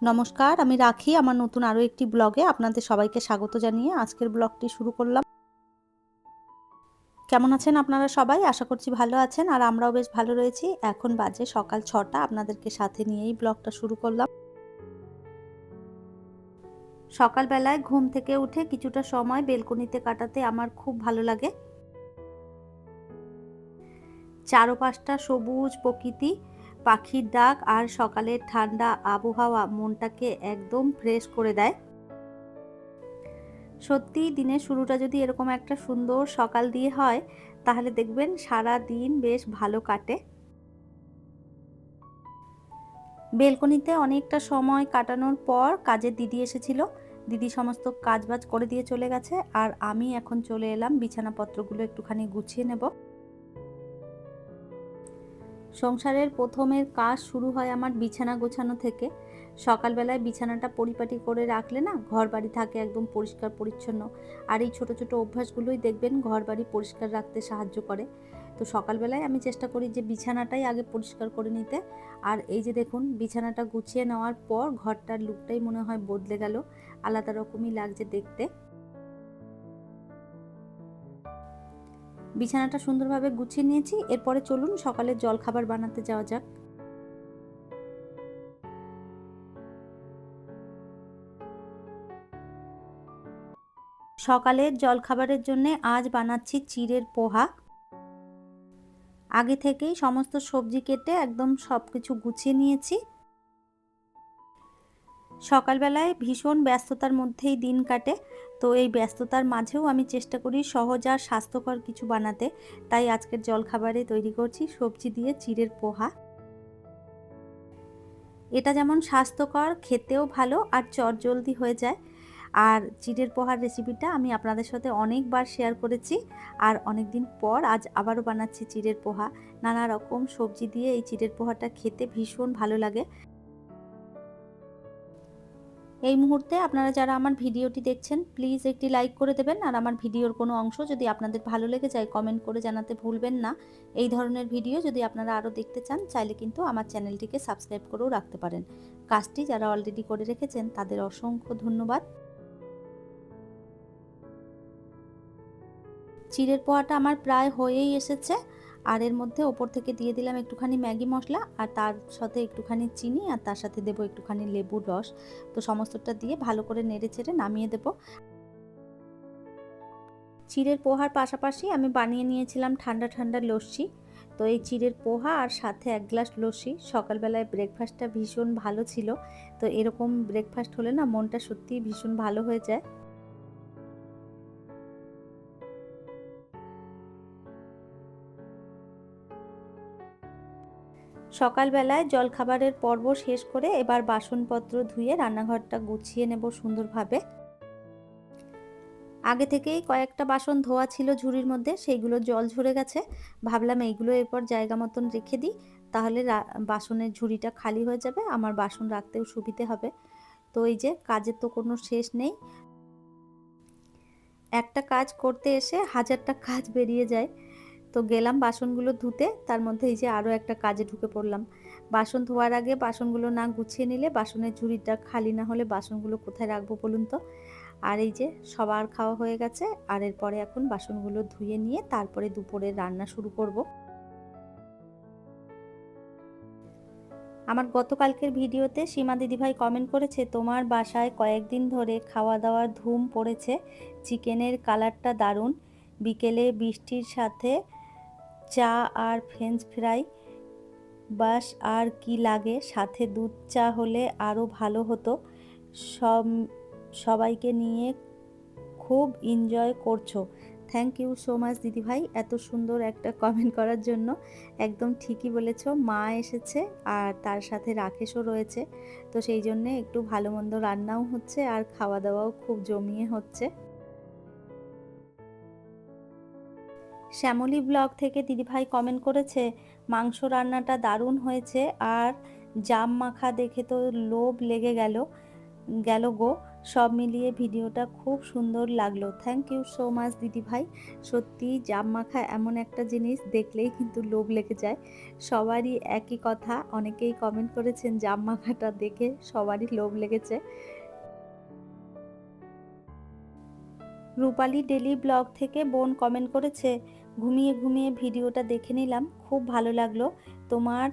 নমস্কার, আমি রাখি আমার নতুন আরও একটি ব্লগে আপনাদের সবাইকে স্বাগত জানিয়ে আজকের ব্লগটি শুরু করলাম। কেমন আছেন আপনারা সবাই? আশা করছি ভালো আছেন আর আমরাও বেশ ভালো রয়েছি। এখন বাজে সকাল ৬টা, আপনাদেরকে সাথে নিয়েই ব্লগটা শুরু করলাম। সকালবেলায় ঘুম থেকে উঠে কিছুটা সময় বেলকনিতে কাটাতে আমার খুব ভালো লাগে। চারপাশটা সবুজ প্রকৃতি, পাখির ডাক আর সকালের ঠান্ডা আবহাওয়া মনটাকে একদম ফ্রেশ করে দেয়। সত্যি দিনের শুরুটা যদি এরকম একটা সুন্দর সকাল দিয়ে হয় তাহলে দেখবেন সারা দিন বেশ ভালো কাটে। বেলকনিতে অনেকটা সময় কাটানোর পর কাজের দিদি এসেছিল। দিদি সমস্ত কাজবাজ করে দিয়ে চলে গেছে আর আমি এখন চলে এলাম বিছানাপত্রগুলো একটুখানি গুছিয়ে নেব। সংসারের প্রথমের কাজ শুরু হয় আমার বিছানা গোছানো থেকে। সকালবেলায় বিছানাটা পরিপাটি করে রাখলে না ঘর বাড়ি থাকে একদম পরিষ্কার পরিচ্ছন্ন। আর এই ছোট ছোট অভ্যাসগুলোই দেখবেন ঘর বাড়ি পরিষ্কার রাখতে সাহায্য করে। তো সকালবেলায় আমি চেষ্টা করি যে বিছানাটাই আগে পরিষ্কার করে নিতে। আর এই যে দেখুন বিছানাটা গুছিয়ে নেওয়ার পর ঘরটার লুকটাই মনে হয় বদলে গেল, আলাদা রকমই লাগছে দেখতে। বিছানাটা সুন্দরভাবে গুছিয়ে নিয়েছি, এরপরে চলুন সকালের জলখাবার বানাতে যাওয়া যাক। সকালের জলখাবারের জন্য আজ বানাচ্ছি চিড়ের পোহা। আগে থেকেই সমস্ত সবজি কেটে একদম সব কিছু গুছিয়ে নিয়েছি। সকালবেলায় ভীষণ ব্যস্ততার মধ্যেই দিন কাটে, তো এই ব্যস্ততার মাঝেও আমি চেষ্টা করি সহজ আর স্বাস্থ্যকর কিছু বানাতে। তাই আজকের জলখাবারে তৈরি করছি সবজি দিয়ে চিড়ের পোহা। এটা যেমন স্বাস্থ্যকর, খেতেও ভালো আর চটজলদি হয়ে যায়। আর চিড়ের পোহার রেসিপিটা আমি আপনাদের সাথে অনেকবার শেয়ার করেছি আর অনেক দিন পর আজ আবারও বানাচ্ছি চিড়ের পোহা। নানা রকম সবজি দিয়ে এই চিড়ের পোহাটা খেতে ভীষণ ভালো লাগে। এই মুহূর্তে আপনারা যারা আমার ভিডিওটি দেখছেন প্লিজ একটি লাইক করে দেবেন আর আমার ভিডিওর কোনো অংশ যদি আপনাদের ভালো লেগে যায় কমেন্ট করে জানাতে ভুলবেন না। এই ধরনের ভিডিও যদি আপনারা আরও দেখতে চান চাইলে কিন্তু আমার চ্যানেলটিকে সাবস্ক্রাইব করেও রাখতে পারেন। কাজটি যারা অলরেডি করে রেখেছেন তাদের অসংখ্য ধন্যবাদ। চিড়ের পোহাটা আমার প্রায় হয়েই এসেছে আর এর মধ্যে ওপর থেকে দিয়ে দিলাম একটুখানি ম্যাগি মশলা আর তার সাথে একটুখানি চিনি আর তার সাথে দেবো একটুখানি লেবুর রস। তো সমস্তটা দিয়ে ভালো করে নেড়ে চেড়ে নামিয়ে দেবো। চিড়ের পোহার পাশাপাশি আমি বানিয়ে নিয়েছিলাম ঠান্ডা ঠান্ডা লস্যি। তো এই চিড়ের পোহা আর সাথে 1 গ্লাস লস্যি, সকালবেলায় ব্রেকফাস্টটা ভীষণ ভালো ছিল। তো এরকম ব্রেকফাস্ট হলে না মনটা সত্যিই ভীষণ ভালো হয়ে যায়। সকালবেলায় জলখাবারের পর্ব শেষ করে এবার বাসনপত্র ধুয়ে রান্নাঘরটা গুছিয়ে নেব সুন্দরভাবে। আগে থেকেই কয়েকটা বাসন ধোয়া ছিল ঝুড়ির মধ্যে, সেইগুলো জল ঝরে গেছে। ভাবলাম এইগুলো এরপর জায়গা মতন রেখে দিই, তাহলে বাসনের ঝুড়িটা খালি হয়ে যাবে, আমার বাসন রাখতেও সুবিধে হবে। তো এই যে কাজের তো কোনো শেষ নেই, একটা কাজ করতে এসে হাজারটা কাজ বেরিয়ে যায়। তো গেলাম বাসনগুলো ধুতে, তার মধ্যে এই যে আরও একটা কাজে ঢুকে পড়লাম। বাসন ধোয়ার আগে বাসনগুলো না গুছিয়ে নিলে বাসনের ঝুড়িটা খালি না হলে বাসনগুলো কোথায় রাখবো বলুন তো। আর এই যে সবার খাওয়া হয়ে গেছে আর এরপরে এখন বাসনগুলো ধুয়ে নিয়ে তারপরে দুপুরের রান্না শুরু করব। আমার গতকালকের ভিডিওতে সীমা দিদিভাই কমেন্ট করেছে, তোমার বাসায় কয়েকদিন ধরে খাওয়া দাওয়ার ধুম পড়েছে, চিকেনের কালারটা দারুণ, বিকেলে বৃষ্টির সাথে চা আর ফ্রেঞ্চ ফ্রাই, বাস আর কি লাগে, সাথে দুধ চা হলে আরও ভালো হতো। সব সবাইকে নিয়ে খুব এনজয় করছো। থ্যাংক ইউ সো মাচ দিদিভাই এত সুন্দর একটা কমেন্ট করার জন্য। একদম ঠিকই বলেছ, মা এসেছে আর তার সাথে রাকেশও রয়েছে, তো সেই জন্যে একটু ভালো মন্দ রান্নাও হচ্ছে আর খাওয়া দাওয়াও খুব জমিয়ে হচ্ছে। শ্যামলী ব্লগ থেকে দিদিভাই কমেন্ট করেছে, মাংস রান্নাটা দারুণ হয়েছে আর জাম মাখা দেখে তো লোভ লেগে গেল গো। সব মিলিয়ে ভিডিওটা খুব সুন্দর লাগলো। থ্যাংক ইউ সো মাচ দিদিভাই। সত্যি জাম মাখা এমন একটা জিনিস, দেখলেই কিন্তু লোভ লেগে যায়। সবারই একই কথা, অনেকেই কমেন্ট করেছেন জাম মাখাটা দেখে সবারই লোভ লেগেছে। রূপালী ডেলি ব্লগ থেকে বোন কমেন্ট করেছে, ঘুমিয়ে ঘুমিয়ে ভিডিওটা দেখে নিলাম, খুব ভালো লাগলো। তোমার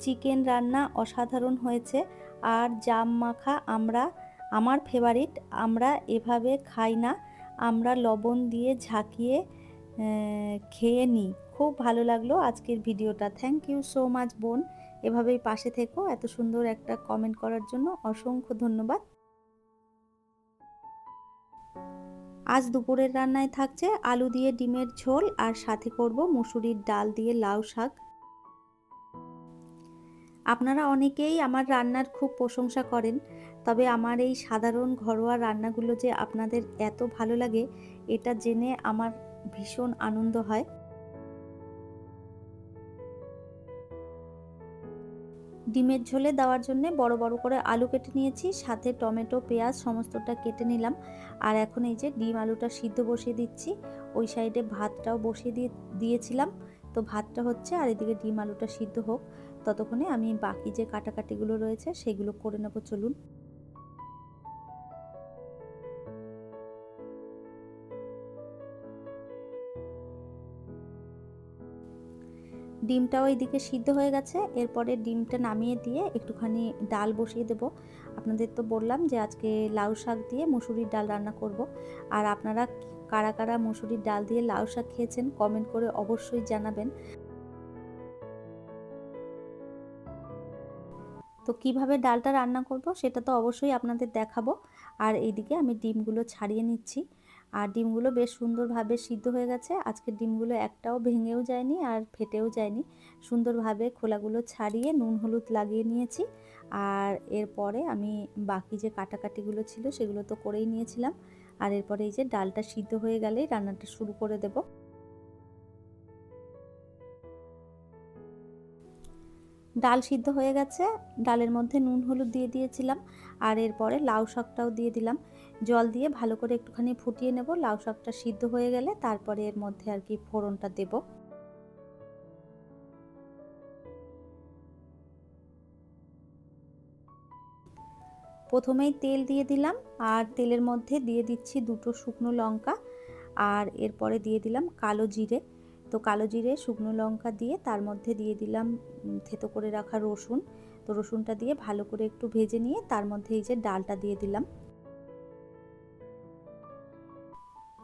চিকেন রান্না অসাধারণ হয়েছে। আর জাম মাখা আমার ফেভারিট। আমরা এভাবে খাই না, আমরা লবণ দিয়ে ঝাঁকিয়ে খেয়ে নিই। খুব ভালো লাগলো আজকের ভিডিওটা। থ্যাংক ইউ সো মাচ বোন, এভাবেই পাশে থেকো। এত সুন্দর একটা কমেন্ট করার জন্য অসংখ্য ধন্যবাদ। আজ দুপুরের রান্নায় থাকছে আলু দিয়ে ডিমের ঝোল, আর সাথে করব মুসুরির ডাল দিয়ে লাউ শাক। আপনারা অনেকেই আমার রান্নার খুব প্রশংসা করেন, তবে আমার এই সাধারণ ঘরোয়া রান্নাগুলো যে আপনাদের এত ভালো লাগে, এটা জেনে আমার ভীষণ আনন্দ হয়। ডিমের ঝোলে দেওয়ার জন্য বড় বড় করে আলু কেটে নিয়েছি, সাথে টমেটো পেঁয়াজ সমস্তটা কেটে নিলাম। আর এখন এই যে ডিম আলুটা সিদ্ধ বসিয়ে দিচ্ছি। ওই সাইডে ভাতটাও বসিয়ে দিয়েছিলাম, তো ভাতটা হচ্ছে আর এদিকে ডিম আলুটা সিদ্ধ হোক। ততক্ষণে আমি বাকি যে কাটাকাটিগুলো রয়েছে সেগুলো করে নেব, চলুন। ডিমটাও এইদিকে সিদ্ধ হয়ে গেছে। এরপরে ডিমটা নামিয়ে দিয়ে একটুখানি ডাল বসিয়ে দেব। আপনাদের তো বললাম যে আজকে লাউ শাক দিয়ে মুসুরির ডাল রান্না করব। আর আপনারা কারা কারা মুসুরির ডাল দিয়ে লাউ শাক খেয়েছেন কমেন্ট করে অবশ্যই জানাবেন। তো কিভাবে ডালটা রান্না করব সেটা তো অবশ্যই আপনাদের দেখাবো। আর এইদিকে আমি ডিমগুলো ছাড়িয়ে নিচ্ছি। আর ডিমগুলো বেশ সুন্দরভাবে সিদ্ধ হয়ে গেছে। আজকের ডিমগুলো একটাও ভেঙেও যায়নি আর ফেটেও যায়নি। সুন্দরভাবে খোলাগুলো ছাড়িয়ে নুন হলুদ লাগিয়ে নিয়েছি। আর এরপরে আমি বাকি যে কাটাকাটিগুলো ছিল সেগুলো তো করেই নিয়েছিলাম। আর এরপরে এই যে ডালটা সিদ্ধ হয়ে গেলেই রান্নাটা শুরু করে দেব। ডাল সিদ্ধ হয়ে গেছে, ডালের মধ্যে নুন হলুদ দিয়ে দিয়েছিলাম। আর এরপরে লাউ শাকটাও দিয়ে দিলাম। জল দিয়ে ভালো করে একটুখানি ফুটিয়ে নেব। লাউ শাকটা সিদ্ধ হয়ে গেলে তারপরে এর মধ্যে আর কি ফোড়নটা দেব। প্রথমেই তেল দিয়ে দিলাম, আর তেলের মধ্যে দিয়ে দিচ্ছি দুটো শুকনো লঙ্কা। আর এরপরে দিয়ে দিলাম কালো জিরে। তো কালো জিরে শুকনো লঙ্কা দিয়ে তার মধ্যে দিয়ে দিলাম থেতো করে রাখা রসুন। তো রসুনটা দিয়ে ভালো করে একটু ভেজে নিয়ে তার মধ্যে এই যে ডালটা দিয়ে দিলাম।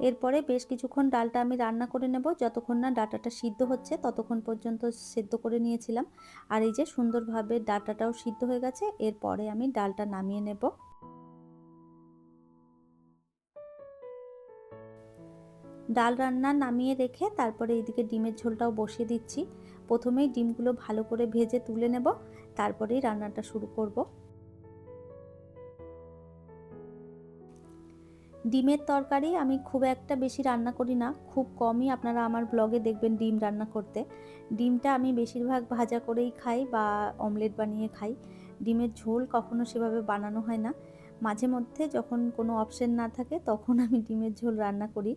এরপরে বেশ কিছুক্ষণ ডালটা আমি রান্না করে নেব, যতক্ষণ না ডাঁটাটা সিদ্ধ হচ্ছে ততক্ষণ পর্যন্ত সেদ্ধ করে নিয়েছিলাম। আর এই যে সুন্দরভাবে ডাঁটাটাও সিদ্ধ হয়ে গেছে, এরপরে আমি ডালটা নামিয়ে নেব। ডাল রান্না নামিয়ে রেখে তারপরে এইদিকে ডিমের ঝোলটাও বসিয়ে দিচ্ছি। প্রথমেই ডিমগুলো ভালো করে ভেজে তুলে নেব, তারপরেই রান্নাটা শুরু করব। ডিমের তরকারি আমি খুব একটা বেশি রান্না করি না, খুব কমই আপনারা আমার ব্লগে দেখবেন ডিম রান্না করতে। ডিমটা আমি বেশিরভাগ ভাজা করেই খাই বা অমলেট বানিয়ে খাই। ডিমের ঝোল কখনো সেভাবে বানানো হয় না। মাঝে মধ্যে যখন কোনো অপশন না থাকে তখন আমি ডিমের ঝোল রান্না করি।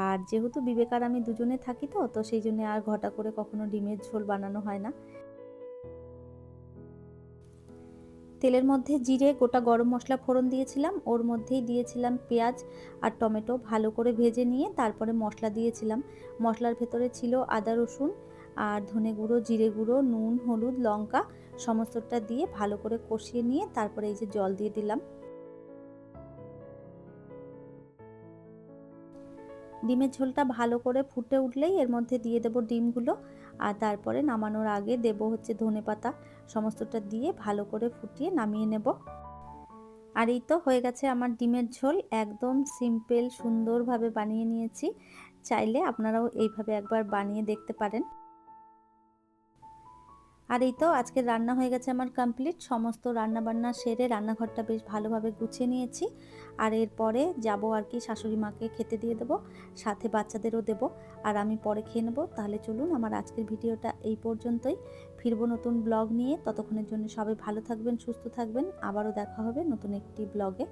আর যেহেতু বিবেক আর আমি দুজনে থাকি, তো সেই জন্য আর ঘটা করে কখনো ডিমের ঝোল বানানো হয় না। তেলের মধ্যে জিরে গোটা গরম মশলা ফোড়ন দিয়েছিলাম, ওর মধ্যেই দিয়েছিলাম পেঁয়াজ আর টমেটো, ভালো করে ভেজে নিয়ে তারপরে মশলা দিয়েছিলাম। মশলার ভেতরে ছিল আদা রসুন আর ধনে গুঁড়ো জিরে গুঁড়ো নুন হলুদ লঙ্কা, সমস্তটা দিয়ে ভালো করে কষিয়ে নিয়ে তারপরে এই যে জল দিয়ে দিলাম। ডিমের ঝোলটা ভালো করে ফুটে উঠলেই এর মধ্যে দিয়ে দেব ডিমগুলো। আর তারপরে নামানোর আগে দেব হচ্ছে ধনেপাতা। সমস্তটা দিয়ে ভালো করে ফুটিয়ে নামিয়ে নেব। আর এই তো হয়ে গেছে আমার ডিমের ঝোল, একদম সিম্পল সুন্দরভাবে বানিয়ে নিয়েছি। চাইলে আপনারাও এইভাবে একবার বানিয়ে দেখতে পারেন। আর এই তো আজকের রান্না হয়ে গেছে আমার কমপ্লিট। সমস্ত রান্না বান্না সেরে রান্নাঘরটা বেশ ভালোভাবে গুছিয়ে নিয়েছি। আর এরপরে যাব আর কি শাশুড়ি মাকে খেতে দিয়ে দেবো, সাথে বাচ্চাদেরও দেব। আর আমি পরে খেয়ে নেবো। তাহলে চলুন, আমার আজকের ভিডিওটা এই পর্যন্তই। ফিরবো নতুন ব্লগ নিয়ে, ততক্ষণের জন্য সবাই ভালো থাকবেন সুস্থ থাকবেন। আবারও দেখা হবে নতুন একটি ব্লগে।